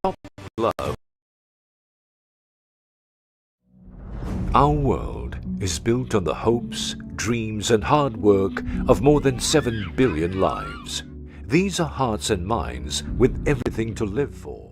Top Glove. Our world is built on the hopes, dreams and hard work of more than 7 billion lives. These are hearts and minds with everything to live for.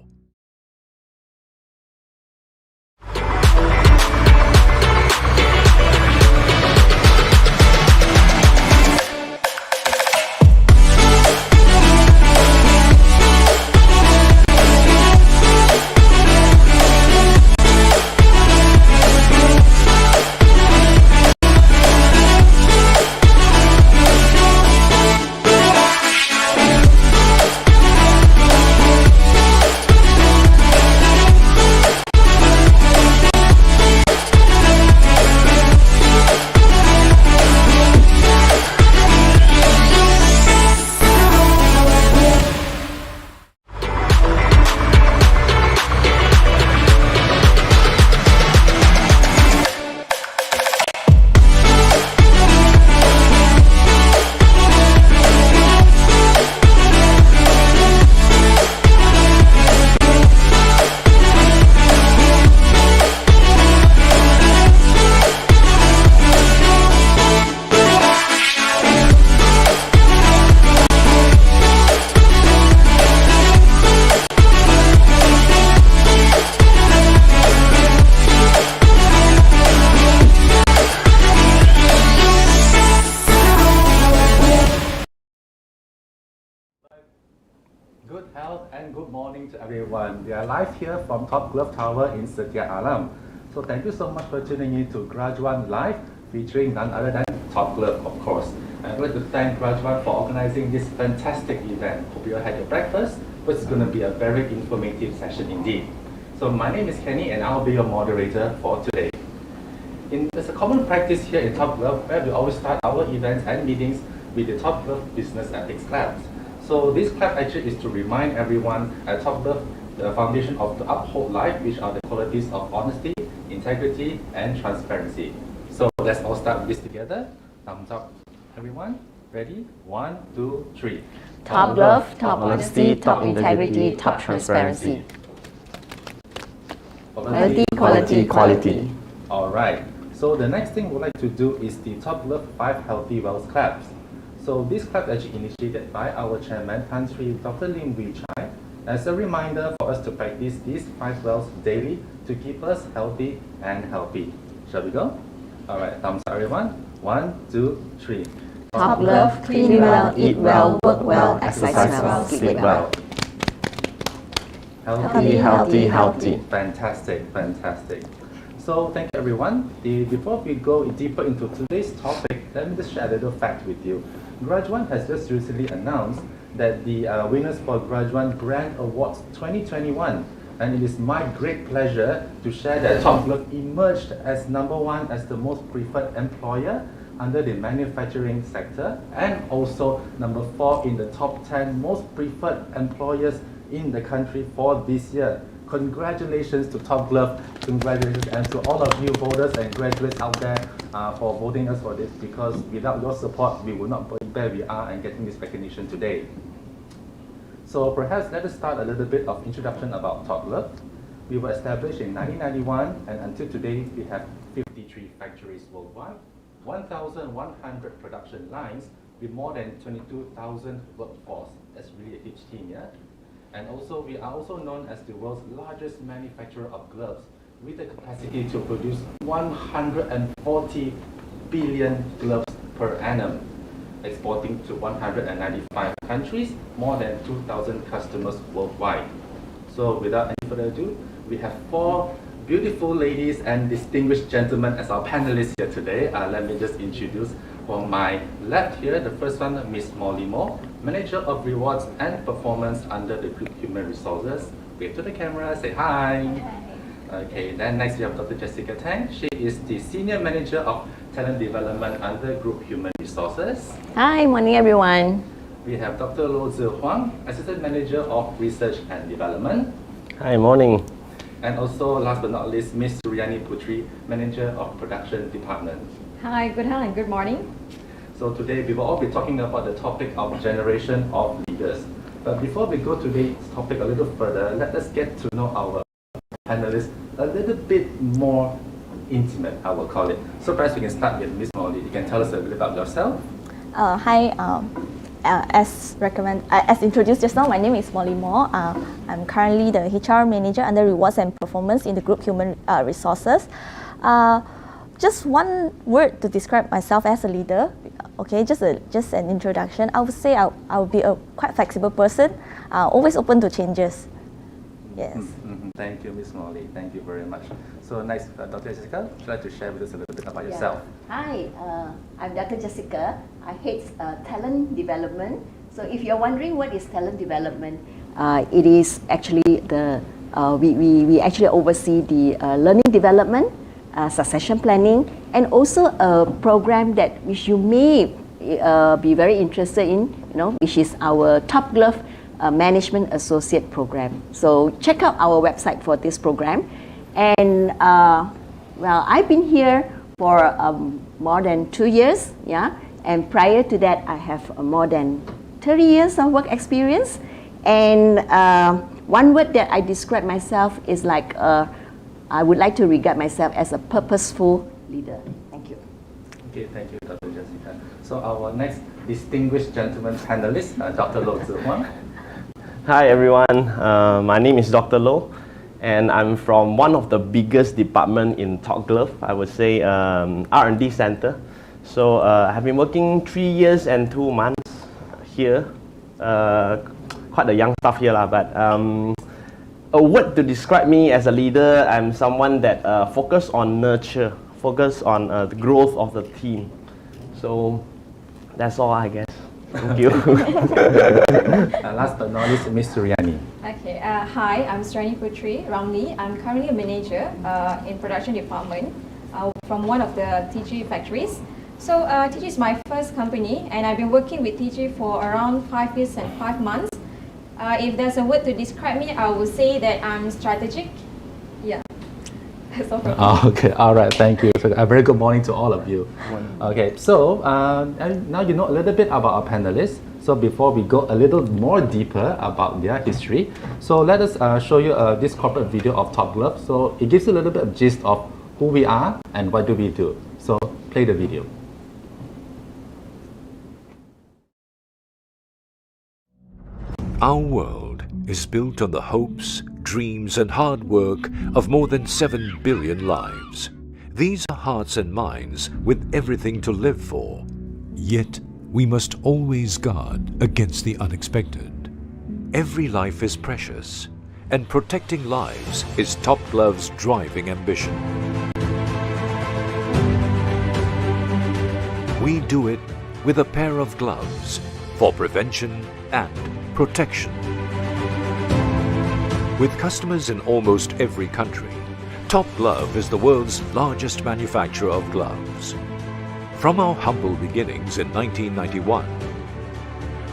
Good health and good morning to everyone. We are live here from Top Glove Tower in Setia Alam. So thank you so much for tuning in to Graduan Live, featuring none other than Top Glove, of course. I'd like to thank Graduan for organizing this fantastic event. Hope you all had your breakfast, but it's going to be a very informative session indeed. So my name is Kenny and I'll be your moderator for today. There's a common practice here in Top Glove where we always start our events and meetings with the Top Glove Business Ethics Claps. So this clap actually is to remind everyone at Top Glove the foundation of the uphold life, which are the qualities of honesty, integrity, and transparency. So let's all start with this together. Thumbs up, everyone. Ready? 1, 2, 3. Top love, top honesty, top integrity, top transparency. Quality. All right. So the next thing we'd like to do is the Top Glove 5 Healthy Wealth Claps. So this clap is actually initiated by our chairman, Tan Sri Dr. Lim Wee Chai, as a reminder for us to practice these 5 wells daily to keep us healthy and healthy. Shall we go? All right, thumbs up everyone. 1, 2, 3. Top love, clean well, eat well, work well, exercise well, sleep well. Healthy. Fantastic. So thank you everyone. Before we go deeper into today's topic, let me just share a little fact with you. Graduan has just recently announced that the winners for Graduan Brand Awards 2021, and it is my great pleasure to share that Top Glove emerged as #1 as the most preferred employer under the manufacturing sector, and also #4 in the top 10 most preferred employers in the country for this year. Congratulations to Top Glove, congratulations, and to all of you voters and graduates out there for voting us for this, because without your support, we would not be where we are and getting this recognition today. So perhaps let us start a little bit of introduction about Top Glove. We were established in 1991, and until today, we have 53 factories worldwide, 1,100 production lines with more than 22,000 workforce. That's really a huge team, yeah? And also, we are also known as the world's largest manufacturer of gloves, with the capacity to produce 140 billion gloves per annum, exporting to 195 countries, more than 2,000 customers worldwide. So without any further ado, we have 4 beautiful ladies and distinguished gentlemen as our panelists here today. Let me just introduce from my left here, the first one, Miss Molly Moore, Manager of Rewards and Performance under the Group Human Resources. Wave to the camera, say hi. Okay, then next we have Dr. Jessica Tang. She is the Senior Manager of Talent Development under Group Human Resources. Hi, morning everyone. We have Dr. Lo Zi Huang, Assistant Manager of Research and Development. Hi, morning. And also, last but not least, Miss Suryani Putri, Manager of Production Department. Hi, good morning. So today we will all be talking about the topic of generation of leaders. But before we go to today's topic a little further, let us get to know our panelists a little bit more intimate, I will call it. So perhaps we can start with Miss Molly. You can tell us a bit about yourself. Hi, as introduced just now, my name is Molly Moore. I'm currently the HR manager under Rewards and Performance in the Group Human Resources. Just one word to describe myself as a leader. Okay, just an introduction. I would say I will be a quite flexible person, always open to changes. Yes. Thank you, Miss Molly. Thank you very much. So next, Dr. Jessica, would you like to share with us a little bit about yourself? Hi, I'm Dr. Jessica. I hate talent development. So if you're wondering what is talent development, it is actually we actually oversee the learning development, succession planning, and also a program which you may be very interested in, which is our Top Glove Management Associate program. So check out our website for this program. And well, I've been here for more than 2 years, and prior to that, I have more than 30 years of work experience. And one word that I describe myself is like, I would like to regard myself as a purposeful leader. Thank you. Okay, thank you, Dr. Jessica. So our next distinguished gentleman panelist, Dr. Lo Zihuang. Hi everyone, my name is Dr. Lo, and I'm from one of the biggest department in Top Glove, I would say R&D Center. So I have been working 3 years and 2 months here, quite a young staff here, but a word to describe me as a leader, I'm someone that focus on nurture, focus on the growth of the team. So that's all, I guess. Thank you. Last but not least, Ms. Suryani. Okay. Hi, I'm Srani Putri Ramli. I'm currently a manager in production department from one of the TG factories. So TG is my first company, and I've been working with TG for around 5 years and 5 months. If there's a word to describe me, I would say that I'm strategic. Yeah. That's all from me. Okay, all right, thank you. So a very good morning to all of you. Okay, so now you know a little bit about our panelists. So before we go a little more deeper about their history, so let us show you this corporate video of Top Glove. So it gives you a little bit of gist of who we are and what do we do. So play the video. Our world is built on the hopes, dreams and hard work of more than 7 billion lives. These are hearts and minds with everything to live for. Yet, we must always guard against the unexpected. Every life is precious, and protecting lives is Top Glove's driving ambition. We do it with a pair of gloves for prevention and protection. With customers in almost every country, Top Glove is the world's largest manufacturer of gloves. From our humble beginnings in 1991,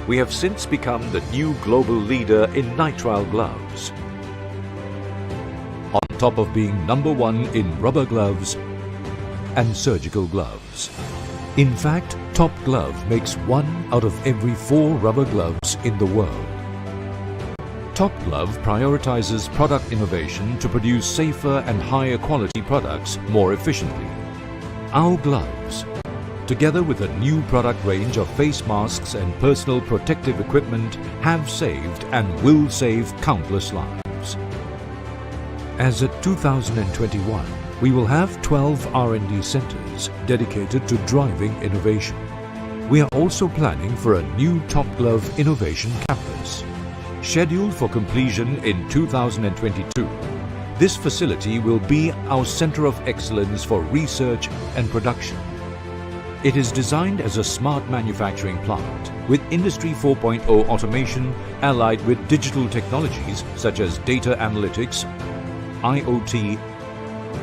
we have since become the new global leader in nitrile gloves. On top of being #1 in rubber gloves and surgical gloves. In fact, Top Glove makes 1 out of every 4 rubber gloves in the world. Top Glove prioritizes product innovation to produce safer and higher quality products more efficiently. Our gloves, together with a new product range of face masks and personal protective equipment, have saved and will save countless lives. As of 2021, we will have 12 R&D centers dedicated to driving innovation. We are also planning for a new Top Glove Innovation Campus. Scheduled for completion in 2022, this facility will be our center of excellence for research and production. It is designed as a smart manufacturing plant with Industry 4.0 automation allied with digital technologies such as data analytics, IoT,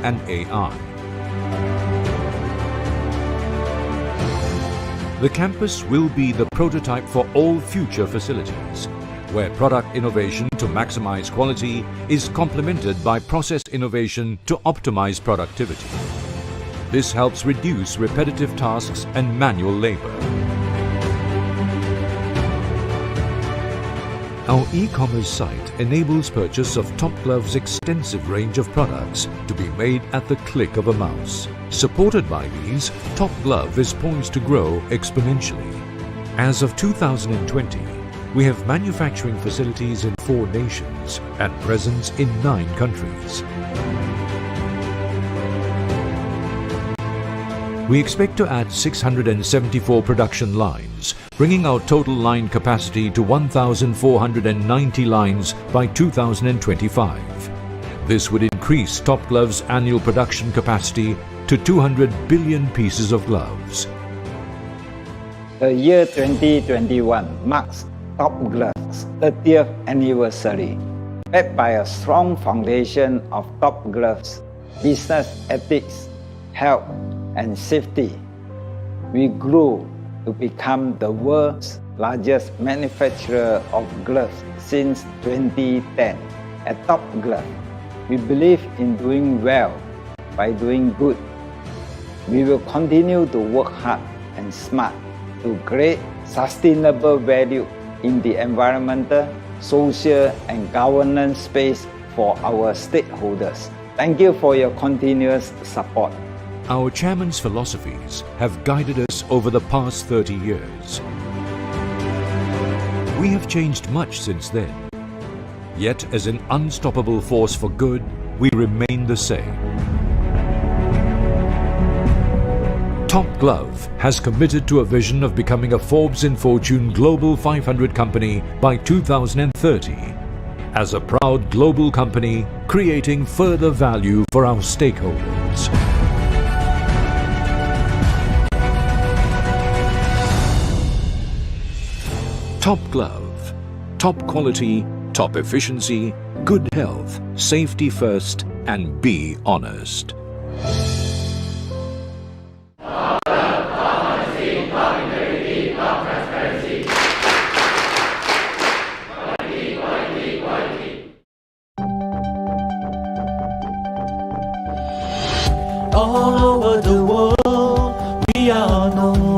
and AI. The campus will be the prototype for all future facilities, where product innovation to maximize quality is complemented by process innovation to optimize productivity. This helps reduce repetitive tasks and manual labor. Our e-commerce site enables purchase of Top Glove's extensive range of products to be made at the click of a mouse. Supported by these, Top Glove is poised to grow exponentially. As of 2020, we have manufacturing facilities in 4 nations and presence in 9 countries. We expect to add 674 production lines, bringing our total line capacity to 1,490 lines by 2025. This would increase Top Glove's annual production capacity to 200 billion pieces of gloves. The year 2021 marks Top Glove's 30th anniversary. Backed by a strong foundation of Top Glove's business ethics, health, and safety, we grew to become the world's largest manufacturer of gloves since 2010. At Top Glove, we believe in doing well by doing good. We will continue to work hard and smart to create sustainable value in the environmental, social, and governance space for our stakeholders. Thank you for your continuous support. Our chairman's philosophies have guided us over the past 30 years. We have changed much since then. Yet, as an unstoppable force for good, we remain the same. Top Glove has committed to a vision of becoming a Forbes and Fortune Global 500 company by 2030. As a proud global company, creating further value for our stakeholders. Top Glove. Top quality, top efficiency, good health, safety first, and be honest. All over the world, we are known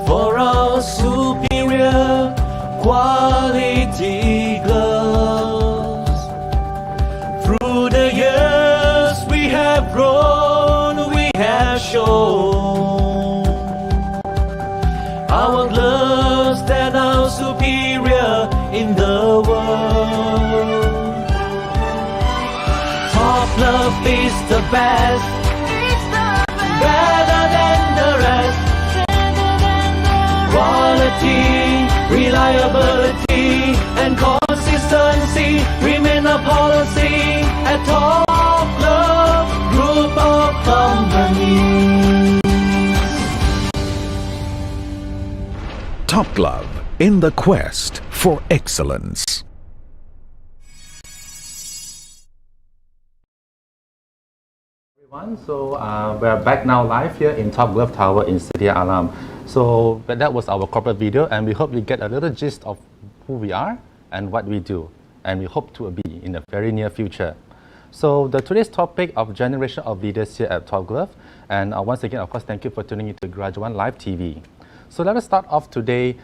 for our superior quality gloves. Through the years, we have grown, we have shown our gloves stand out superior in the world. Top Glove is the best, better than the rest. Quality, reliability, and consistency remain a policy at Top Glove Group of Companies. Top Glove, in the quest for excellence. So we're back now live here in Top Glove Tower in City Alam. So that was our corporate video, and we hope you get a little gist of who we are and what we do, and we hope to be in the very near future. So today's topic of generation of leaders here at Top Glove, and once again, of course, thank you for tuning into Graduate Live TV. So let us start off today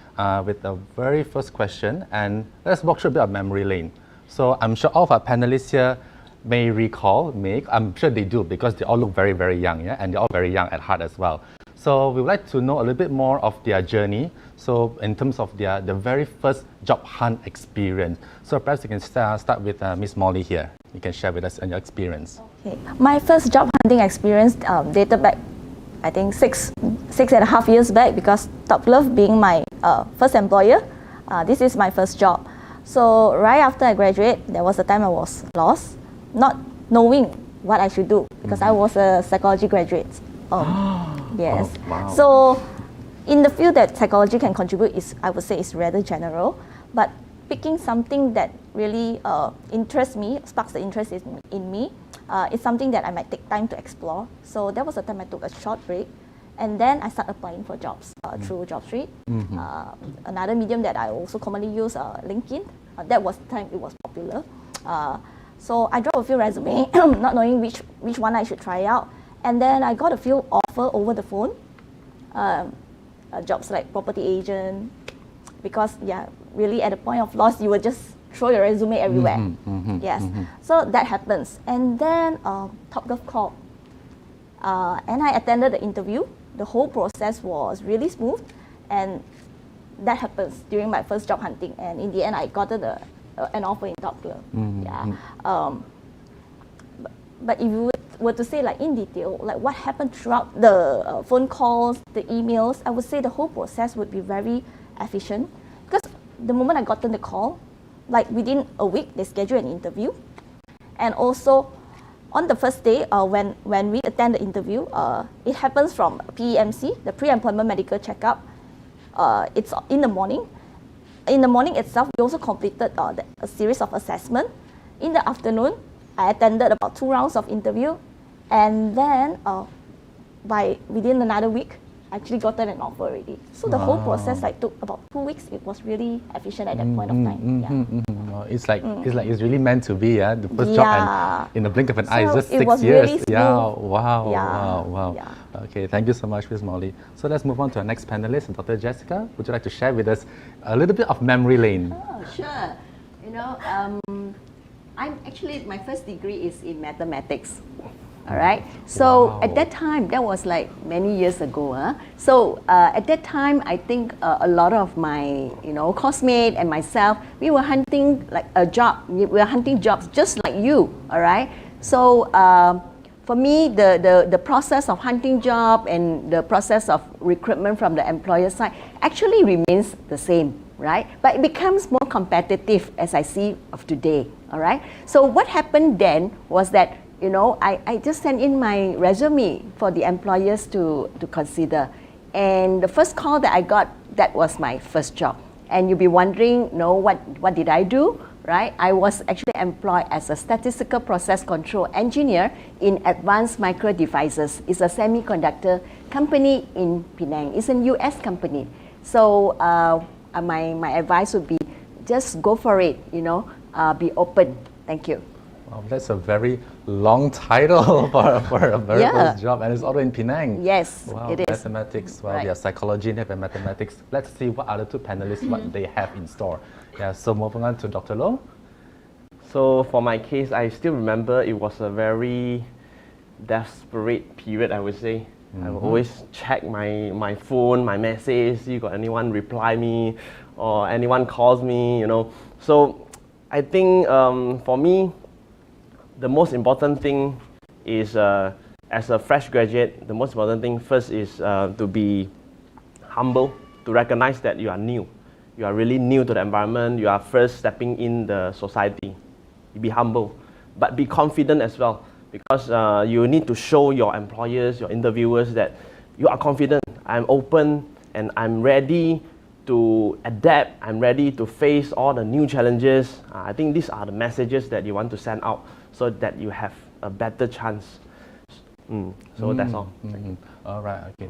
with the very first question, and let's walk through a bit of memory lane. So I'm sure all of our panelists here may recall, I'm sure they do, because they all look very, very young, yeah? And they're all very young at heart as well. So we would like to know a little bit more of their journey. So in terms of the very first job hunt experience. So perhaps you can start with Miss Molly here. You can share with us your experience. Okay. My first job hunting experience dated back, I think, six and a half years back, because Top Glove being my first employer, this is my first job. So right after I graduate, there was a time I was lost, not knowing what I should do, because I was a psychology graduate. Yes. Oh, wow. So in the field that psychology can contribute is, I would say, is rather general, but picking something that really interests me, sparks the interest in me, is something that I might take time to explore. So that was the time I took a short break, and then I started applying for jobs through JobStreet. Another medium that I also commonly use, LinkedIn. That was the time it was popular. So I dropped a few resumes, not knowing which one I should try out. And then I got a few offers over the phone. Jobs like property agent, because really at the point of loss, you will just throw your resume everywhere. Yes, so that happens. And then Top Glove called, and I attended the interview. The whole process was really smooth, and that happens during my first job hunting. And in the end, I got an offer in Top Glove. But if you were to say like in detail, like what happened throughout the phone calls, the emails, I would say the whole process would be very efficient, because the moment I gotten the call, like within a week, they schedule an interview. And also on the first day, when we attend the interview, it happens from PEMC, the pre-employment medical checkup. It's in the morning. In the morning itself, we also completed a series of assessment. In the afternoon, I attended about 2 rounds of interview, and then within another week, I actually gotten an offer already. So the whole process took about 2 weeks. It was really efficient at that point of time. It's like it's really meant to be, the first job, and in the blink of an eye, it's just it 6 was years. really Wow. Okay, thank you so much, Ms. Molly. So let's move on to our next panelist, Dr. Jessica. Would you like to share with us a little bit of memory lane? Oh, sure. You know, I'm actually, my first degree is in mathematics. All right. So at that time, that was like many years ago. So at that time, I think a lot of my, classmates and myself, we were hunting like a job. We were hunting jobs just like you. All right. So for me, the process of hunting job and the process of recruitment from the employer side actually remains the same, right? But it becomes more competitive as I see of today. All right. So what happened then was that, I just sent in my resume for the employers to consider. And the first call that I got, that was my first job. And you'll be wondering, what did I do, right? I was actually employed as a statistical process control engineer in Advanced Micro Devices. It's a semiconductor company in Penang. It's a US company. So my advice would be just go for it, be open. Thank you. Wow, that's a very long title for a very first job, and it's all in Penang. Yes, wow, it is. Mathematics. Well, we have psychology and mathematics. Let's see what other 2 panelists what they have in store. Yeah, so moving on to Dr. Loh. So for my case, I still remember it was a very desperate period, I would say. I would always check my phone, my message, see got anyone reply me or anyone calls me, So I think for me, the most important thing is, as a fresh graduate, the most important thing first is to be humble, to recognize that you are new. You are really new to the environment. You are first stepping in the society. You be humble, but be confident as well, because you need to show your employers, your interviewers that you are confident. I'm open and I'm ready to adapt. I'm ready to face all the new challenges. I think these are the messages that you want to send out, so that you have a better chance. So that's all. All right, okay,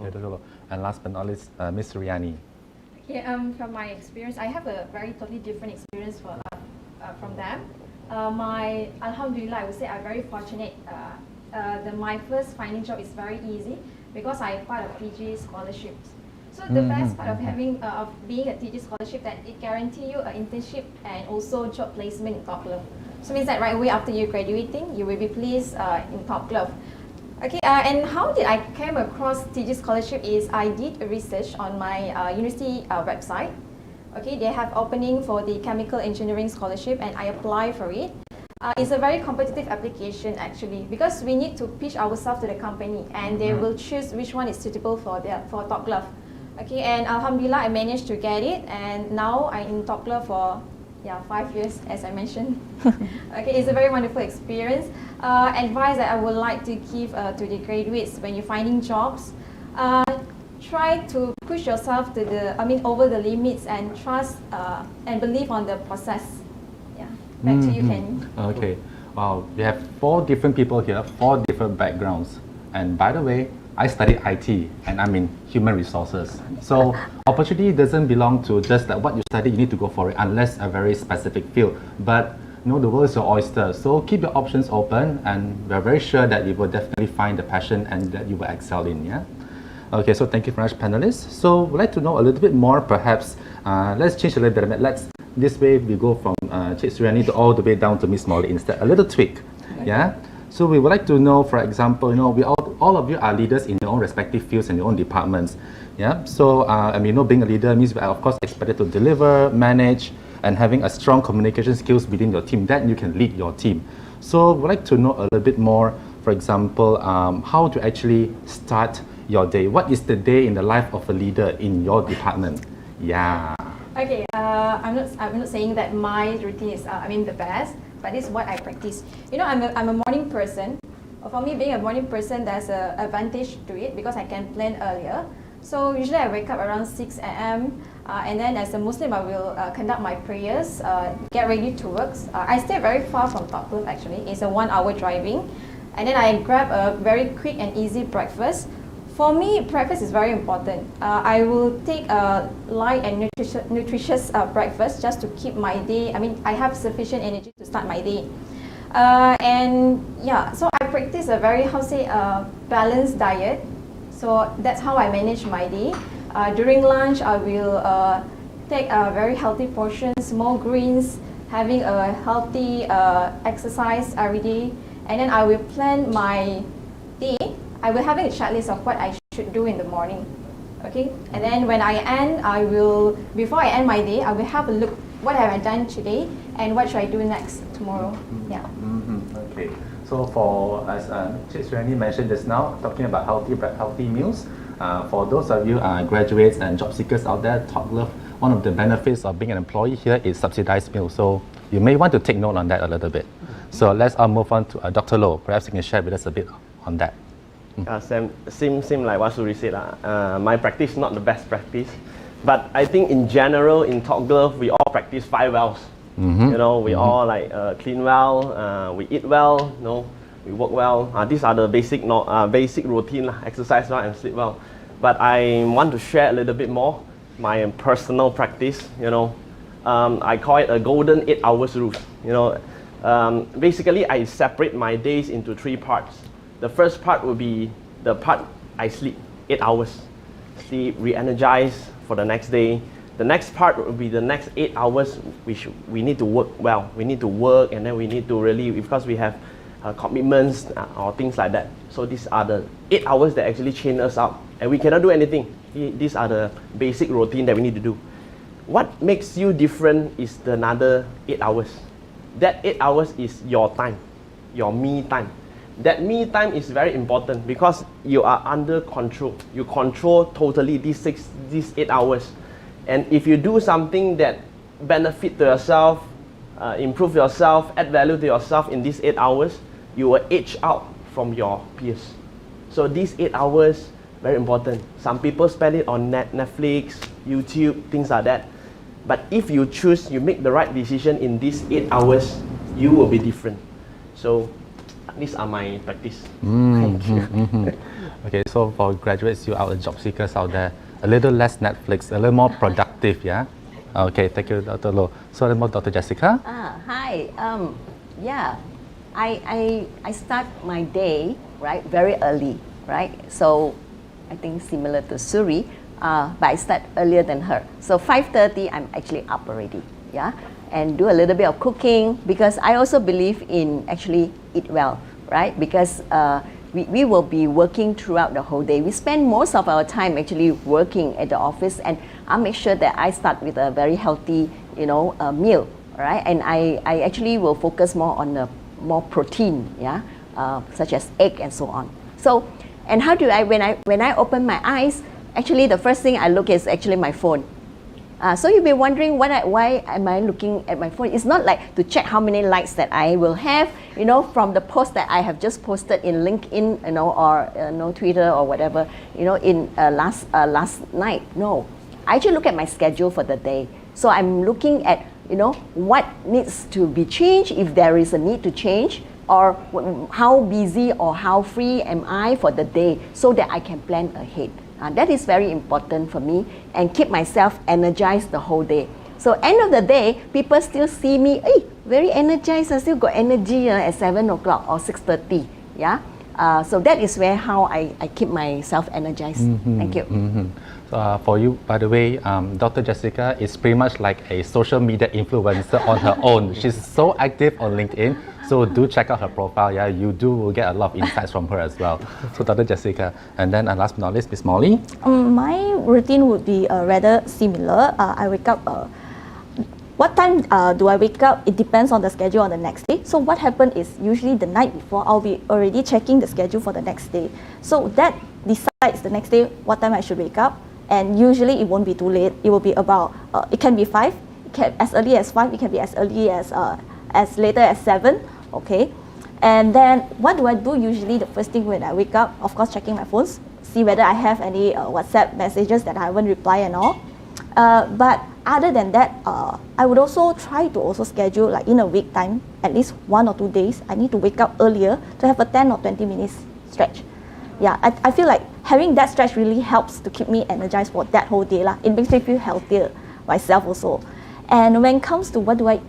and last but not least, Ms. Riani. Okay, from my experience, I have a very totally different experience from them. Alhamdulillah, I would say I'm very fortunate. My first finding job is very easy because I'm part of PG scholarships. So the best part of having of being a TG scholarship, that it guarantees you an internship and also job placement in Top Glove. So means that right away after you graduating, you will be placed in Top Glove. Okay, and how did I came across TG scholarship is I did a research on my university website. Okay, they have opening for the chemical engineering scholarship, and I apply for it. It's a very competitive application actually, because we need to pitch ourselves to the company, and they will choose which one is suitable for Top Glove. Okay, and Alhamdulillah, I managed to get it, and now I'm in Top Glove for 5 years, as I mentioned. Okay, it's a very wonderful experience. Advice that I would like to give to the graduates when you're finding jobs, try to push yourself to over the limits, and trust and believe on the process. Yeah, back to you, Kenny. Okay, wow, we have 4 different people here, 4 different backgrounds, and by the way, I studied IT and I'm in human resources. So opportunity doesn't belong to just that what you study, you need to go for it unless a very specific field. But the world is your oyster. So keep your options open, and we're very sure that you will definitely find the passion and that you will excel in. Yeah. Okay, so thank you very much, panelists. So we'd like to know a little bit more, perhaps. Let's change a little bit. This way we go from Cik Suriani to all the way down to Miss Molly instead. A little tweak, yeah. So we would like to know, for example, we all of you are leaders in your own respective fields and your own departments, yeah. So being a leader means we are of course expected to deliver, manage, and having a strong communication skills within your team that you can lead your team. So we'd like to know a little bit more. For example, how to actually start your day. What is the day in the life of a leader in your department? Yeah. Okay, I'm not saying that my routine is the best, but this is what I practice. I'm a morning person. For me, being a morning person, there's an advantage to it because I can plan earlier. So usually I wake up around 6 a.m. And then as a Muslim, I will conduct my prayers, get ready to work. I stay very far from Top Glove actually. It's a 1 hour driving. And then I grab a very quick and easy breakfast. For me, breakfast is very important. I will take a light and nutritious breakfast just to keep my day. I have sufficient energy to start my day. So I practice a very, balanced diet. So that's how I manage my day. During lunch, I will take very healthy portions, more greens, having a healthy exercise every day. And then I will plan my day. I will have a checklist of what I should do in the morning. Okay? And then when I end, before I end my day, I will have a look, what have I done today and what should I do next tomorrow. Yeah. Okay. So as Cik Suriani mentioned just now, talking about healthy meals, for those of you graduates and job seekers out there, Top Glove, one of the benefits of being an employee here is subsidized meals. So you may want to take note on that a little bit. So let's move on to Dr. Loh. Perhaps you can share with us a bit on that. Same like what Suri said. My practice is not the best practice, but I think in general in Top Glove we all practice 5 wells. We all clean well, we eat well, we work well. These are the basic routine, exercise well and sleep well. But I want to share a little bit more my personal practice. I call it a golden 8 hours rule. Basically I separate my days into 3 parts. The first part will be the part I sleep 8 hours, sleep, re-energize for the next day. The next part will be the next 8 hours we need to work well. We need to work and then we need to really, because we have commitments or things like that. So these are the 8 hours that actually chain us up and we cannot do anything. These are the basic routine that we need to do. What makes you different is the another 8 hours. That 8 hours is your time, your me time. That me time is very important because you are under control. You control totally these 8 hours. And if you do something that benefit to yourself, improve yourself, add value to yourself in these 8 hours, you will edge out from your peers. So these 8 hours, very important. Some people spend it on Netflix, YouTube, things like that. But if you choose, you make the right decision in these 8 hours, you will be different. So these are my practice. Thank you. Okay, so for graduates, you job seekers out there, a little less Netflix, a little more productive, yeah? Okay, thank you, Dr. Loh. So, more Dr. Jessica? Hi. I start my day, right, very early, right? So, I think similar to Suri, but I start earlier than her. So, 5:30, I'm actually up already, yeah? And do a little bit of cooking because I also believe in actually eat well, right? Because we will be working throughout the whole day. We spend most of our time actually working at the office, and I'll make sure that I start with a very healthy, meal, right? And I actually will focus more on the more protein, yeah, such as egg and so on. So, and how do I when I open my eyes, actually the first thing I look is actually my phone. So you'll be wondering why am I looking at my phone? It's not like to check how many likes that I will have, from the post that I have just posted in LinkedIn, or Twitter or whatever, in last night. No, I actually look at my schedule for the day. So I'm looking at what needs to be changed if there is a need to change, or how busy or how free am I for the day, so that I can plan ahead. That is very important for me and keep myself energized the whole day. So end of the day, people still see me, very energized, I still got energy at 7 o'clock or 6:30. Yeah. So that is where how I keep myself energized. Thank you. So for you, by the way, Dr. Jessica is pretty much like a social media influencer on her own. She's so active on LinkedIn, so do check out her profile. Yeah, you will get a lot of insights from her as well. So Dr. Jessica, and then last but not least, Miss Molly. My routine would be rather similar. I wake up. What time do I wake up? It depends on the schedule on the next day. So what happened is usually the night before, I'll be already checking the schedule for the next day. So that decides the next day what time I should wake up. And usually it won't be too late. It will be about, it can be 5, it can as early as 5, it can be as early as later as 7, okay? And then what do I do usually the first thing when I wake up? Of course, checking my phones, see whether I have any WhatsApp messages that I haven't replied and all. But other than that, I would also try to also schedule like in a week time, at least 1 or 2 days, I need to wake up earlier to have a 10 or 20 minutes stretch. Yeah, I feel like having that stretch really helps to keep me energized for that whole day. It makes me feel healthier myself also. And when it comes to what do I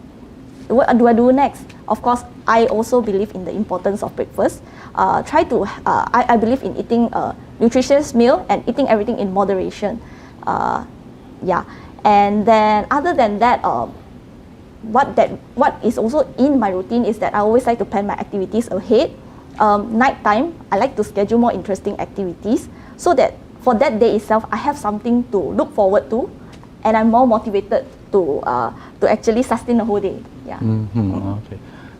do next? Of course, I also believe in the importance of breakfast. I believe in eating a nutritious meal and eating everything in moderation. Yeah, and then other than that, what is also in my routine is that I always like to plan my activities ahead. Nighttime, I like to schedule more interesting activities so that for that day itself, I have something to look forward to, and I'm more motivated to actually sustain the whole day. Yeah. Okay.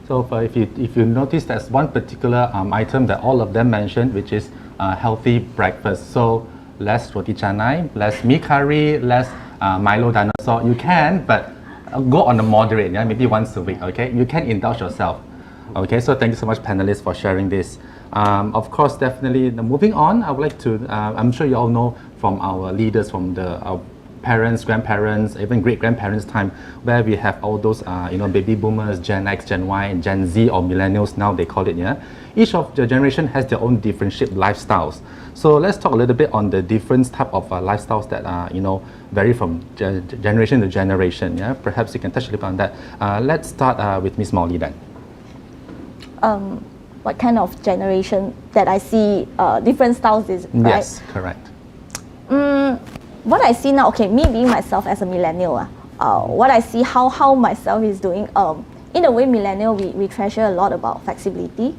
So if you notice, there's one particular item that all of them mentioned, which is healthy breakfast. So less roti canai, less mee curry, less Milo dinosaur. You can, but go on a moderate. Yeah, maybe once a week. Okay, you can indulge yourself. Okay, so thank you so much, panelists, for sharing this. Of course, definitely. Moving on, I would like to. I'm sure you all know from our leaders, from our parents, grandparents, even great-grandparents' time, where we have all those, baby boomers, Gen X, Gen Y, and Gen Z, or millennials now they call it. Yeah, each of the generation has their own differentiated lifestyles. So let's talk a little bit on the different type of lifestyles that vary from generation to generation. Yeah, perhaps you can touch a little bit on that. Let's start with Miss Molly then. What kind of generation that I see different styles is, right? Yes, correct. What I see now, okay, me being myself as a millennial, what I see how myself is doing, in a way millennial, we treasure a lot about flexibility.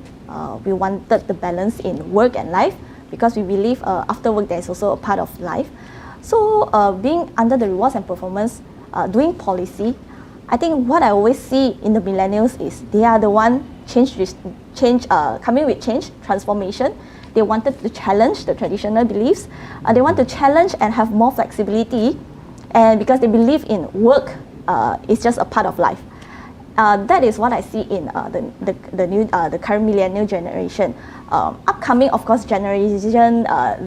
We wanted the balance in work and life because we believe after work there is also a part of life. So being under the rewards and performance, doing policy, I think what I always see in the millennials is they are the one coming with change, transformation. They wanted to challenge the traditional beliefs. They want to challenge and have more flexibility, and because they believe in work is just a part of life. That is what I see in the current millennial generation. Upcoming, of course, Generation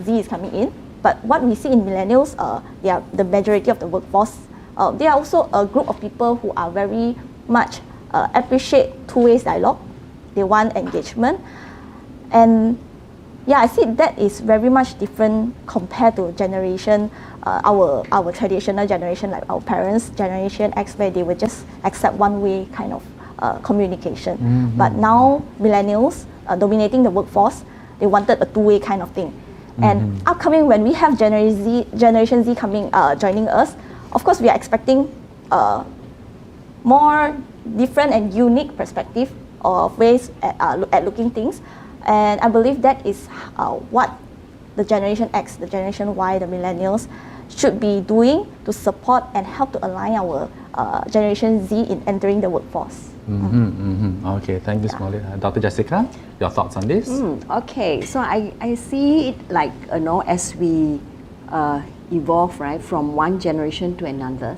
Z is coming in. But what we see in millennials, they are the majority of the workforce. They are also a group of people who are very much appreciate two-way dialogue. They want engagement, and yeah, I see that is very much different compared to generation, our traditional generation, like our parents' generation X, where they would just accept one-way kind of communication. But now millennials dominating the workforce, they wanted a two-way kind of thing. And upcoming, when we have Generation Z coming joining us, of course we are expecting more different and unique perspective of ways at looking things. And I believe that is what the Generation X, the Generation Y, the millennials should be doing to support and help to align our Generation Z in entering the workforce. Okay, thank you, Molly. Dr. Jessica, your thoughts on this? Okay, so I see it like, as we evolve, right, from one generation to another.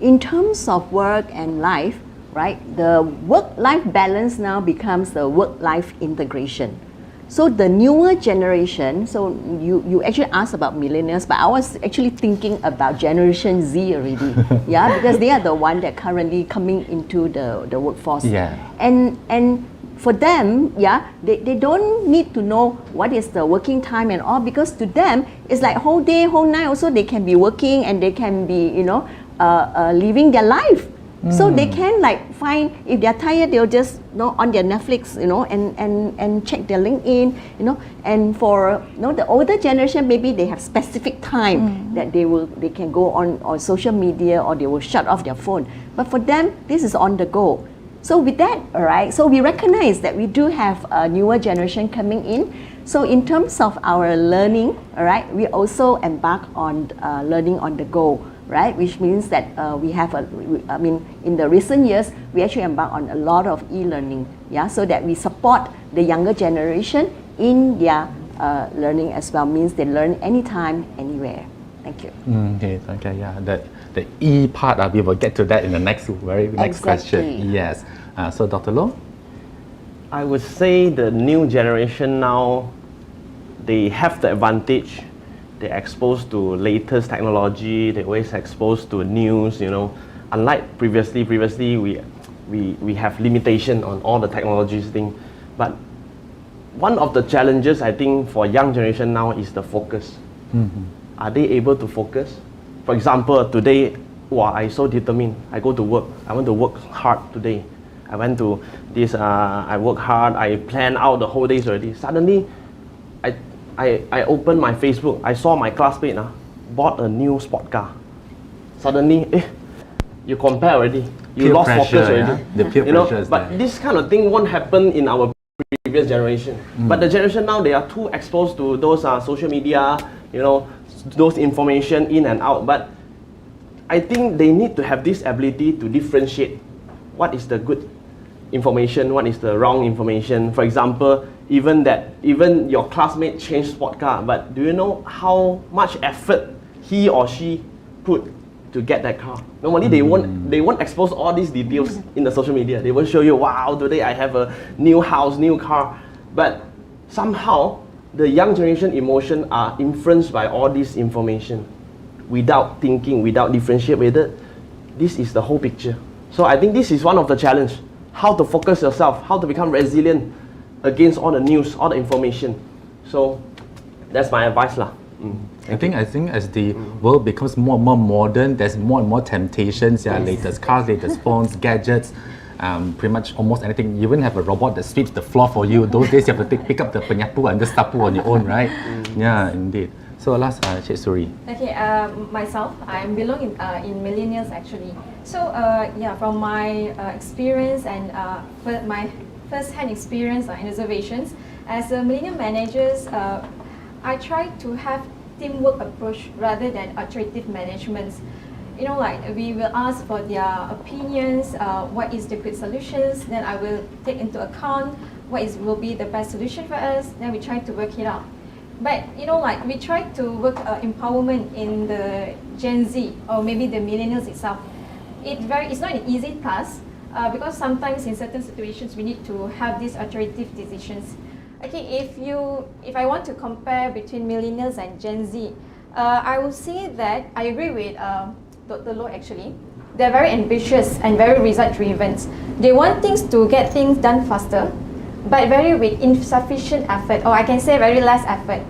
In terms of work and life, right, the work-life balance now becomes the work-life integration. So the newer generation, so you actually asked about millennials, but I was actually thinking about Generation Z already, yeah, because they are the one that currently coming into the workforce. Yeah. And for them, yeah, they don't need to know what is the working time and all, because to them, it's like whole day, whole night also they can be working and they can be, living their life. So they can like find, if they're tired, they'll just on their Netflix, and check their LinkedIn, and for the older generation, maybe they have specific time that they can go on social media, or they will shut off their phone. But for them, this is on the go. So with that, all right, so we recognize that we do have a newer generation coming in. So in terms of our learning, all right, we also embark on learning on the go, right? Which means that we have in the recent years, we actually embark on a lot of e-learning, so that we support the younger generation in their learning as well. Means they learn anytime, anywhere. Thank you. Okay, yeah. The E part, we will get to that in the next question. Yes. So Dr. Loh? I would say the new generation now, they have the advantage. They're exposed to latest technology. They're always exposed to news. Unlike previously we have limitation on all the technologies thing. But one of the challenges I think for young generation now is the focus. Are they able to focus? For example, today, I so determined. I go to work. I want to work hard today. I went to this. I work hard. I plan out the whole days already. Suddenly, I opened my Facebook. I saw my classmate bought a new sport car. Suddenly, you compare already. You Peer lost pressure, focus already. The peer pressure is but there. this kind of thing won't happen in our previous generation. But the generation now, they are too exposed to those social media. Those information in and out. But I think they need to have this ability to differentiate what is the good information, what is the wrong information. For example, even your classmate changed sport car, but do you know how much effort he or she put to get that car? Normally they won't expose all these details in the social media. They won't show you, wow, today I have a new house, new car. But somehow the young generation emotion are influenced by all this information without thinking, without differentiate with it. This is the whole picture. So I think this is one of the challenge. How to focus yourself, how to become resilient against all the news, all the information. So that's my advice lah. I think as the world becomes more and more modern, there's more and more temptations. Latest cars, latest phones, gadgets. Pretty much almost anything. You even have a robot that sweeps the floor for you. Those days you have to pick up the penyapu and the sapu on your own, right? Yeah, indeed. So last, Cik Suri. Okay, myself, I belong in millennials actually. So from my experience and my first-hand experience and observations, as a millennial managers, I try to have teamwork approach rather than authoritative management. We will ask for their opinions, what is the good solutions, then I will take into account what will be the best solution for us, then we try to work it out. But we try to work empowerment in the Gen Z or maybe the millennials itself. It's not an easy task because sometimes in certain situations we need to have these authoritative decisions. Okay, if I want to compare between millennials and Gen Z, I will say that I agree with Dr. Loh actually. They're very ambitious and very result driven. They want things to get things done faster, but very with insufficient effort, or I can say very less effort.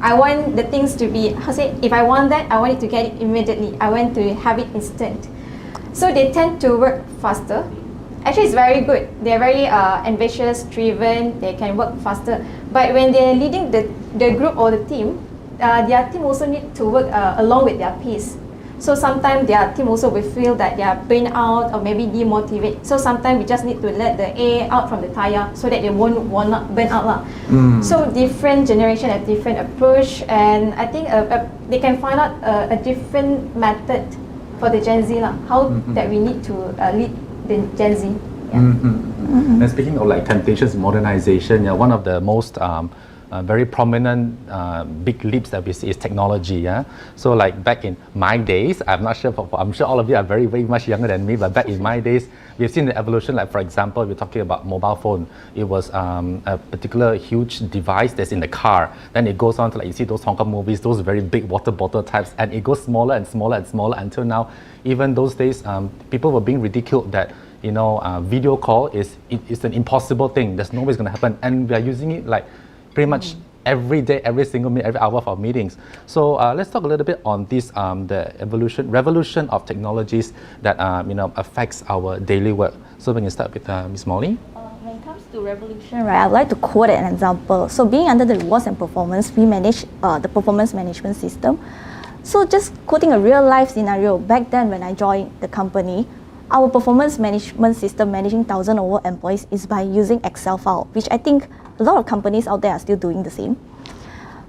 I want the things to be, if I want that, I want it to get it immediately. I want to have it instant. So they tend to work faster. Actually, it's very good. They're very ambitious, driven, they can work faster. But when they're leading the group or the team, their team also need to work along with their pace. So sometimes their team also will feel that they are burnt out or maybe demotivated. So sometimes we just need to let the air out from the tire so that they will not burn out. So different generation have different approach, and I think they can find out a different method for the Gen Z how that we need to lead the Gen Z. And speaking of temptations, modernization, one of the most very prominent big leaps that we see is technology. So back in my days, I'm sure all of you are very, very much younger than me, but back in my days, we've seen the evolution. For example, we're talking about mobile phone. It was a particular huge device that's in the car. Then it goes on to you see those Hong Kong movies, those very big water bottle types, and it goes smaller and smaller and smaller until now. Even those days, people were being ridiculed that video call is an impossible thing. There's no way it's going to happen, and we are using it pretty much every day, every single minute, every hour of our meetings. So let's talk a little bit on this, the revolution of technologies that affects our daily work. So we can start with Ms. Molly. to revolution, right, I'd like to quote an example. So being under the rewards and performance, we manage the performance management system. So just quoting a real life scenario, back then when I joined the company, our performance management system managing 1,000 over employees is by using Excel file, which I think a lot of companies out there are still doing the same.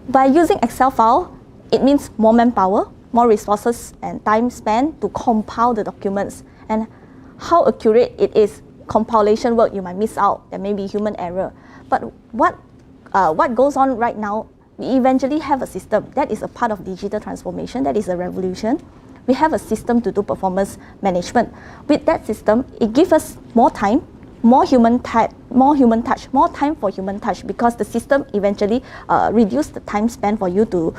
By using Excel file, it means more manpower, more resources and time spent to compile the documents. And how accurate it is, compilation work you might miss out, there may be human error. But what goes on right now, we eventually have a system that is a part of digital transformation, that is a revolution. We have a system to do performance management. With that system, it gives us more time, more human touch, more time for human touch, because the system eventually reduce the time spent for you to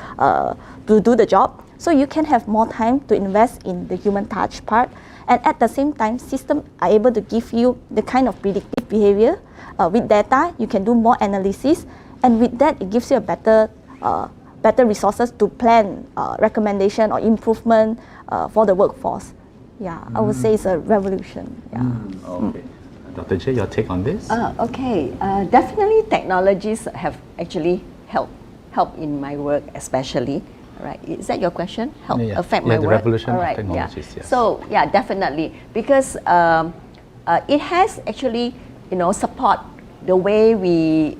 do the job. So you can have more time to invest in the human touch part. And at the same time, systems are able to give you the kind of predictive behavior. With data, you can do more analysis. And with that, it gives you a better resources to plan recommendation or improvement for the workforce. Yeah, I would say it's a revolution. Yeah. Okay. Dr. J, your take on this? Okay, definitely technologies have actually helped in my work, especially. Right, is that your question? Affect my the work? revolution All right, of technologies. yeah. Yes. So yeah, definitely, because it has actually, support the way we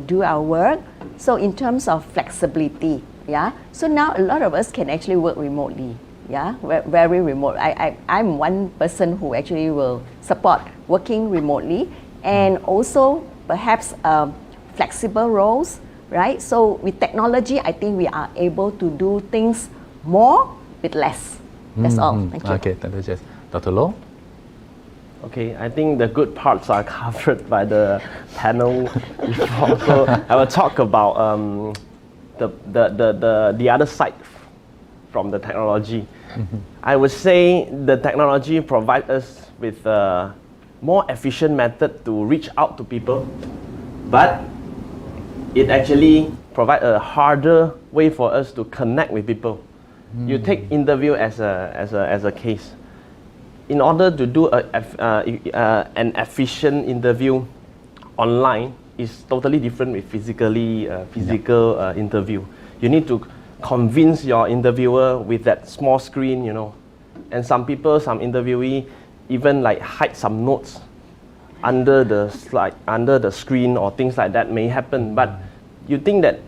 do our work. So in terms of flexibility, yeah. So now a lot of us can actually work remotely, yeah, very remote. I'm one person who actually will support working remotely, and also perhaps flexible roles, right? So with technology, I think we are able to do things more with less. That's all. Thank you. Okay, thank you, Jess. Dr. Low? Okay, I think the good parts are covered by the panel before. So I will talk about the other side from the technology. I would say the technology provides us with a more efficient method to reach out to people, but it actually provides a harder way for us to connect with people. You take interview as a case. In order to do an efficient interview online is totally different with physical interview. You need to convince your interviewer with that small screen, and some interviewee even like hide some notes under the slide, under the screen, or things like that may happen. But you think that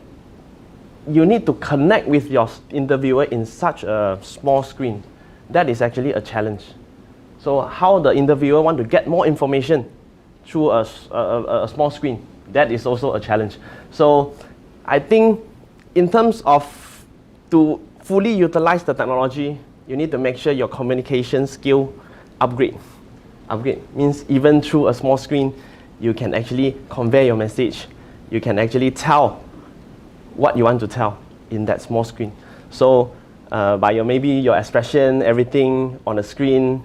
you need to connect with your interviewer in such a small screen. That is actually a challenge. So how the interviewer want to get more information through a small screen, that is also a challenge. So I think in terms of to fully utilize the technology, you need to make sure your communication skill upgrade. Upgrade means even through a small screen, you can actually convey your message. You can actually tell what you want to tell in that small screen. So by maybe your expression, everything on the screen,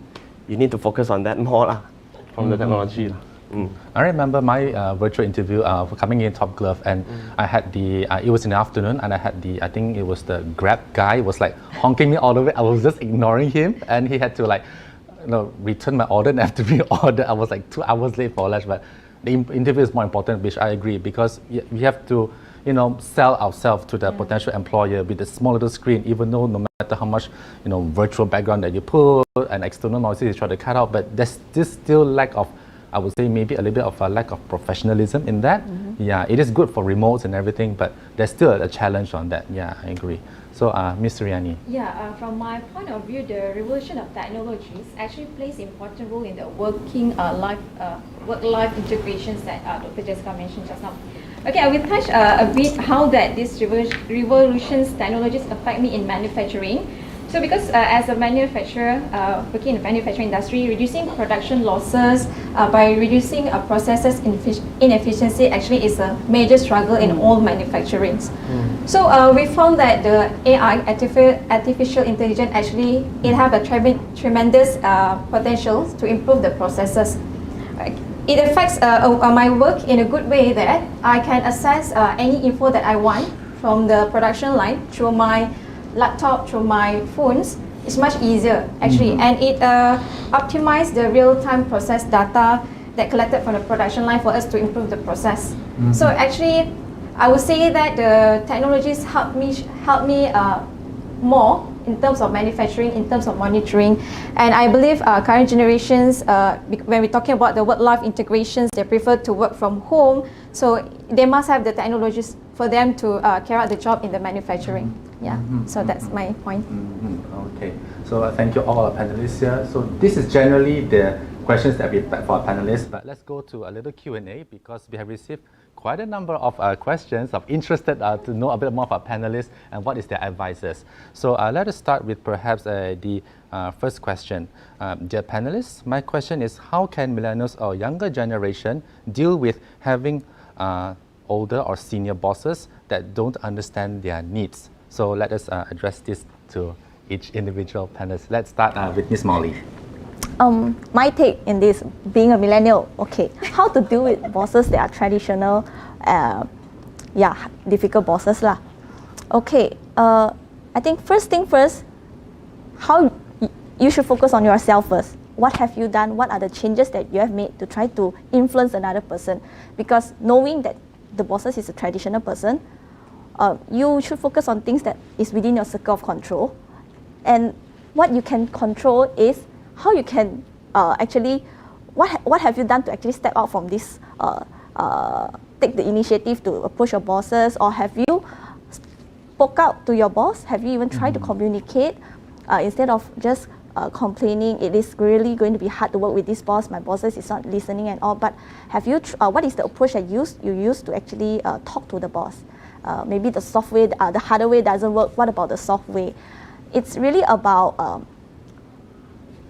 you need to focus on that more from the technology. I remember my virtual interview for coming in Top Glove, and I had it was in the afternoon, and I think it was the Grab guy was like honking me all the way. I was just ignoring him, and he had to return my order, and after reorder, I was like 2 hours late for lunch. But the interview is more important, which I agree, because we have to sell ourselves to the potential employer with a small little screen, even though no matter how much virtual background that you put and external noises you try to cut out, but there's this still lack of, I would say maybe a little bit of a lack of professionalism in that. Yeah, it is good for remotes and everything, but there's still a challenge on that. Yeah, I agree. So, Ms. Riani. Yeah, from my point of view, the revolution of technologies actually plays important role in the work-life integrations that Dr. Jessica mentioned just now. Okay, I will touch a bit how that these revolutions technologies affect me in manufacturing. So because as a manufacturer, working in the manufacturing industry, reducing production losses by reducing processes inefficiency actually is a major struggle in all manufacturing. So we found that the AI, artificial intelligence, actually it have a tremendous potential to improve the processes. It affects my work in a good way that I can access any info that I want from the production line through my laptop, through my phones. It's much easier actually, and it optimizes the real-time process data that collected from the production line for us to improve the process. So actually, I would say that the technologies help me more in terms of manufacturing, in terms of monitoring, and I believe current generations, when we're talking about the work-life integrations, they prefer to work from home, so they must have the technologies for them to carry out the job in the manufacturing. Yeah, so that's my point. Okay, so thank you all our panelists here. So this is generally the questions that we have for our panelists, but let's go to a little Q&A because we have received quite a number of questions of interested to know a bit more of our panelists and what is their advices. So let us start with perhaps the first question. Dear panelists, my question is, how can millennials or younger generation deal with having older or senior bosses that don't understand their needs? So let us address this to each individual panelist. Let's start with Miss Molly. My take in this, being a millennial, okay, how to deal with bosses that are traditional, difficult bosses lah. Okay, I think first thing first, how you should focus on yourself first. What have you done? What are the changes that you have made to try to influence another person? Because knowing that the bosses is a traditional person, you should focus on things that is within your circle of control. And what you can control is how you can actually, what have you done to actually step out from this, take the initiative to approach your bosses, or have you spoke out to your boss? Have you even tried to communicate instead of just complaining? It is really going to be hard to work with this boss, my bosses is not listening and all, but have you, what is the approach that you use to actually talk to the boss? Maybe the software, the hardware way doesn't work, what about the software? It's really about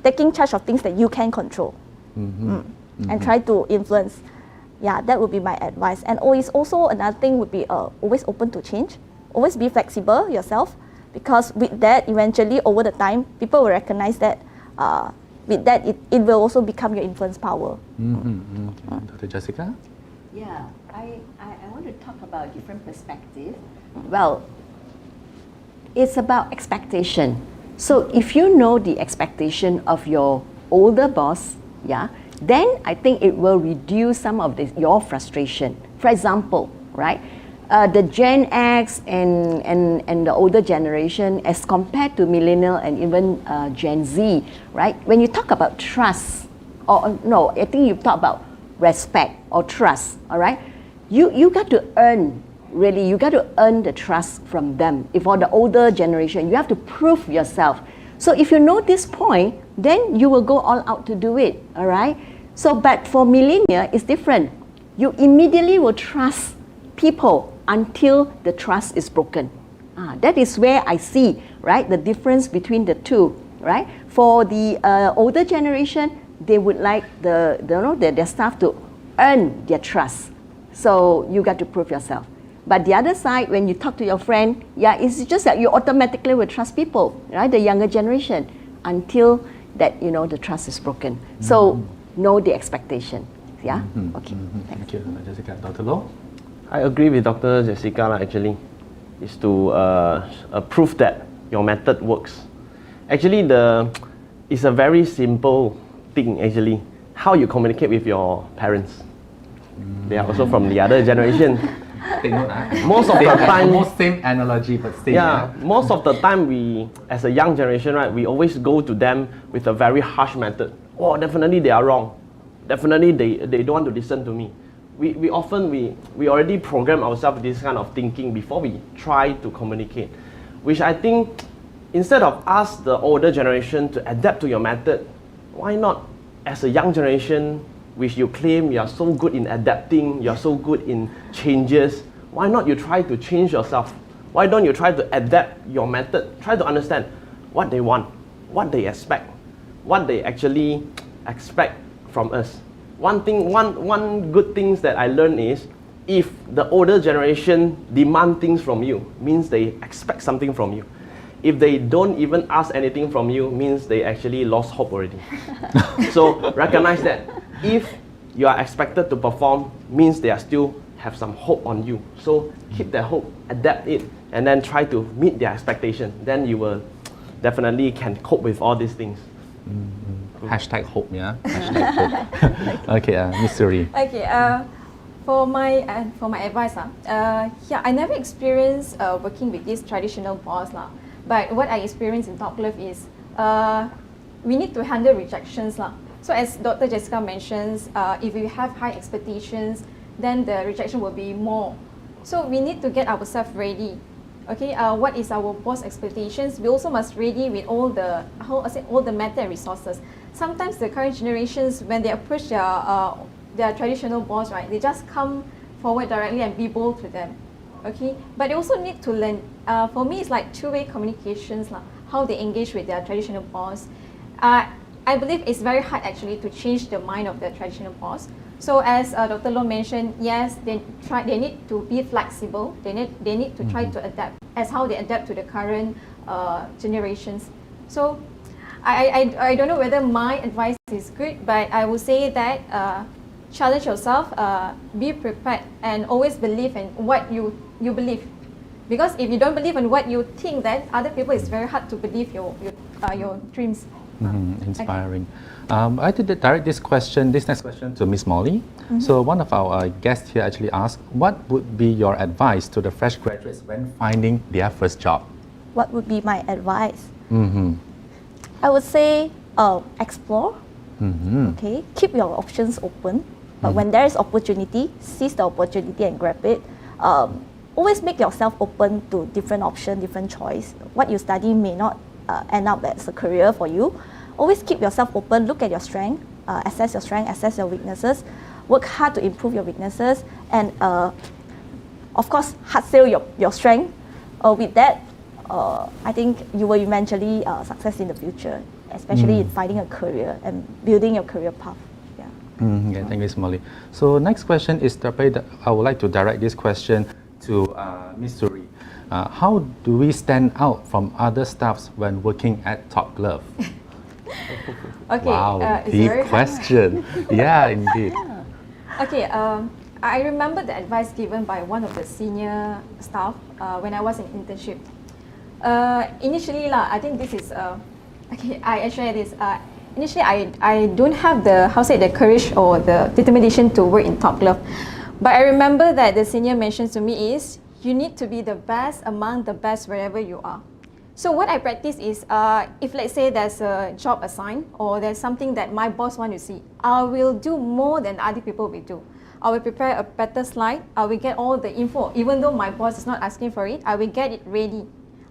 taking charge of things that you can control and try to influence. Yeah, that would be my advice. And always also another thing would be always open to change. Always be flexible yourself, because with that, eventually over the time, people will recognize that with that, it will also become your influence power. Dr. Jessica? Yeah, I want to talk about a different perspective. Well, it's about expectation. So if you know the expectation of your older boss, then I think it will reduce some of your frustration. For example, right, the Gen X and the older generation as compared to millennial and even Gen Z, right? When you talk about trust, or no, I think you talk about respect or trust, all right? You got to earn, really, you got to earn the trust from them. If for the older generation, you have to prove yourself. So if you know this point, then you will go all out to do it, all right? So, but for millennial, it's different. You immediately will trust people until the trust is broken. That is where I see, right, the difference between the two, right? For the older generation, they would like their staff to earn their trust. So you got to prove yourself. But the other side, when you talk to your friend, it's just that you automatically will trust people, right? The younger generation, until that, the trust is broken. So know the expectation. Yeah? Okay. Thank you, Dr. Jessica. Dr. Loh? I agree with Dr. Jessica actually, is to prove that your method works. Actually, it's a very simple thing actually, how you communicate with your parents. They are also from the other generation. Most of the time, almost same analogy, but same. Most of the time we, as a young generation, right, we always go to them with a very harsh method. Oh, definitely they are wrong. Definitely they don't want to listen to me. We already program ourselves with this kind of thinking before we try to communicate, which I think instead of ask the older generation to adapt to your method, why not as a young generation, which you claim you are so good in adapting, you are so good in changes, why not you try to change yourself? Why don't you try to adapt your method? Try to understand what they want, what they expect, what they actually expect from us. One good thing that I learned is, if the older generation demand things from you, means they expect something from you. If they don't even ask anything from you, means they actually lost hope already. So recognize that. If you are expected to perform, means they are still have some hope on you. So keep that hope, adapt it, and then try to meet their expectation. Then you will definitely can cope with all these things. Hashtag hope, yeah? Hashtag hope. Okay, Miss Suri. Okay, for my advice, yeah, I never experienced working with this traditional boss lah. But what I experienced in Top Glove is we need to handle rejections lah. So as Dr. Jessica mentions, if we have high expectations, then the rejection will be more. So we need to get ourselves ready. Okay, what is our boss expectations? We also must ready with all the all the matter and resources. Sometimes the current generations, when they approach their traditional boss, right, they just come forward directly and be bold to them. Okay, but they also need to learn. For me, it's like two-way communications, how they engage with their traditional boss. I believe it's very hard actually to change the mind of the traditional boss. So as Dr. Loh mentioned, yes, they need to be flexible. They need to try to adapt as how they adapt to the current generations. So I don't know whether my advice is good, but I will say that challenge yourself, be prepared, and always believe in what you believe. Because if you don't believe in what you think, then other people, it's very hard to believe your dreams. Inspiring. I'd like to direct this next question to Miss Molly. So one of our guests here actually asked, what would be your advice to the fresh graduates when finding their first job? What would be my advice? I would say explore. Okay, keep your options open. But when there is opportunity, seize the opportunity and grab it. Always make yourself open to different options, different choice. What you study may not end up as a career for you. Always keep yourself open, look at your strength, assess your weaknesses, work hard to improve your weaknesses, and of course, hard sell your strength. With that, I think you will eventually success in the future, especially in finding a career and building your career path. Okay, thank you, Ms. Molly. So next question is, I would like to direct this question to Ms. Suri. How do we stand out from other staffs when working at Top Glove? Okay, wow, it's deep very question. Yeah, indeed. Okay, I remember the advice given by one of the senior staff when I was in internship. Initially, I think this is, okay, I share this. Initially, I don't have the courage or the determination to work in Top Glove. But I remember that the senior mentions to me is, you need to be the best among the best wherever you are. So what I practice is, if let's say there's a job assigned or there's something that my boss wants to see, I will do more than other people will do. I will prepare a better slide. I will get all the info. Even though my boss is not asking for it, I will get it ready.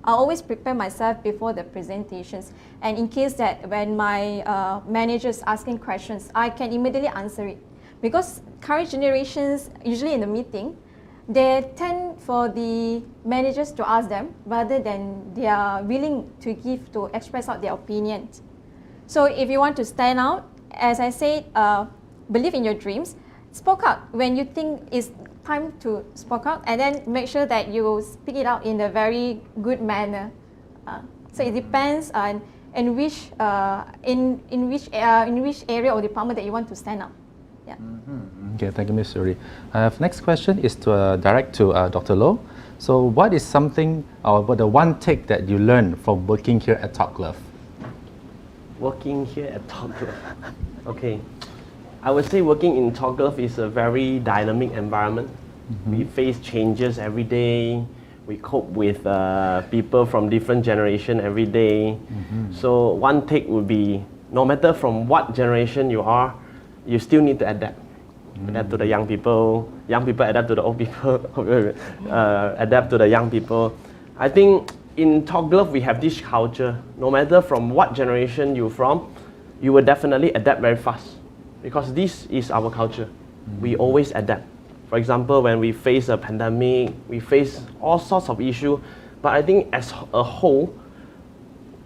I always prepare myself before the presentations. And in case that when my manager is asking questions, I can immediately answer it. Because current generations, usually in the meeting, they tend for the managers to ask them rather than they are willing to express out their opinions. So if you want to stand out, as I said, believe in your dreams, speak out when you think it's time to speak out, and then make sure that you speak it out in a very good manner. So it depends on in which area or department that you want to stand out. Yeah. Okay, thank you, Ms. Suri. Next question is to direct to Dr. Loh. So what is something or the one take that you learned from working here at Top Glove? Working here at Top Glove. Okay. I would say working in Top Glove is a very dynamic environment. We face changes every day. We cope with people from different generation every day. So one take would be, no matter from what generation you are, you still need to adapt. Adapt to the young people adapt to the old people, adapt to the young people. I think in Top Glove we have this culture. No matter from what generation you're from, you will definitely adapt very fast. Because this is our culture. We always adapt. For example, when we face a pandemic, we face all sorts of issues. But I think as a whole,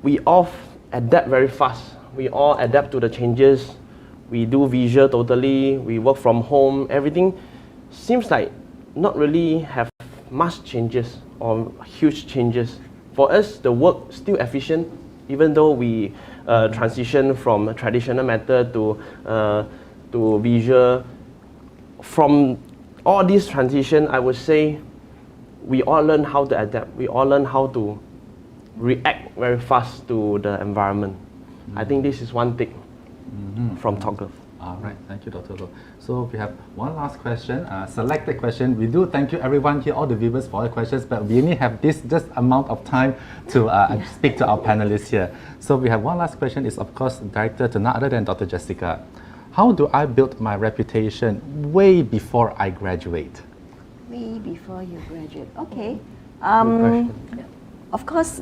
we all adapt very fast. We all adapt to the changes. We do visual totally, we work from home, everything seems like not really have much changes or huge changes. For us, the work still efficient, even though we transition from traditional method to visual. From all this transition, I would say we all learn how to adapt. We all learn how to react very fast to the environment. I think this is one thing. from Top Glove. All right, thank you, Dr. Loh. So we have one last question, selected question. We do thank you everyone here, all the viewers for the questions, but we only have this just amount of time to speak to our panelists here. So we have one last question, is of course directed to none other than Dr. Jessica. How do I build my reputation way before I graduate? Way before you graduate. Okay. Good question. Of course,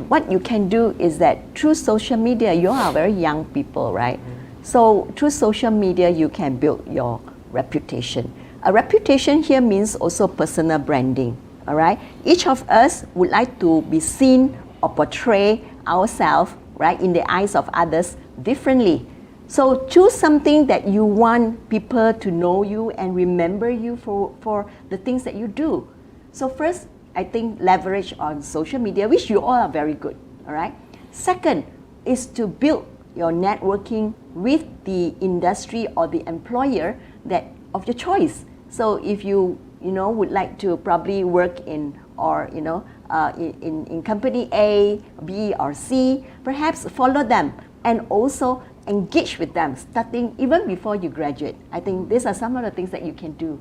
what you can do is that through social media, you are very young people, right? So through social media, you can build your reputation. A reputation here means also personal branding, all right? Each of us would like to be seen or portray ourselves, right, in the eyes of others differently. So choose something that you want people to know you and remember you for the things that you do. So first, I think leverage on social media, which you all are very good, all right? Second is to build your networking with the industry or the employer that of your choice. So if you would like to probably work in or in company A, B, or C, perhaps follow them and also engage with them starting even before you graduate. I think these are some of the things that you can do.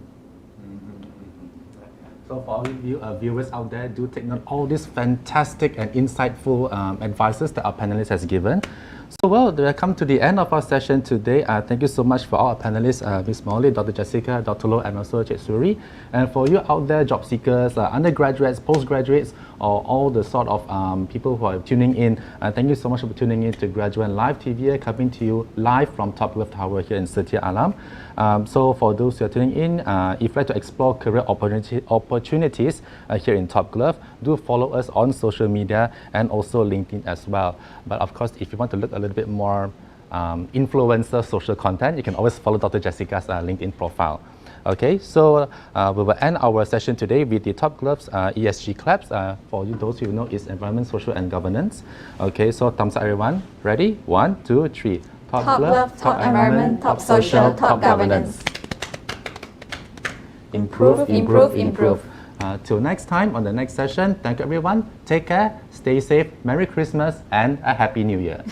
So for all you viewers out there, do take note all these fantastic and insightful advices that our panelists has given. So well, we have come to the end of our session today. Thank you so much for all our panelists, Ms. Molly, Dr. Jessica, Dr. Loh, and also Cik Suri. And for you out there, job seekers, undergraduates, postgraduates, or all the sort of people who are tuning in, thank you so much for tuning in to Graduate Live TV, coming to you live from Top Glove Tower here in Setia Alam. So for those who are tuning in, if you'd like to explore career opportunities here in Top Glove, do follow us on social media and also LinkedIn as well. But of course, if you want to look a little bit more influencer social content, you can always follow Dr. Jessica's LinkedIn profile. Okay, so we will end our session today with the Top Glove's ESG claps. For you, those who know is environment, social, and governance. Okay, so thumbs up, everyone. Ready? 1, 2, 3. Top Glove, top environment, top social, top governance. Improve, improve, improve. Till next time on the next session, thank you everyone. Take care, stay safe, Merry Christmas, and a Happy New Year.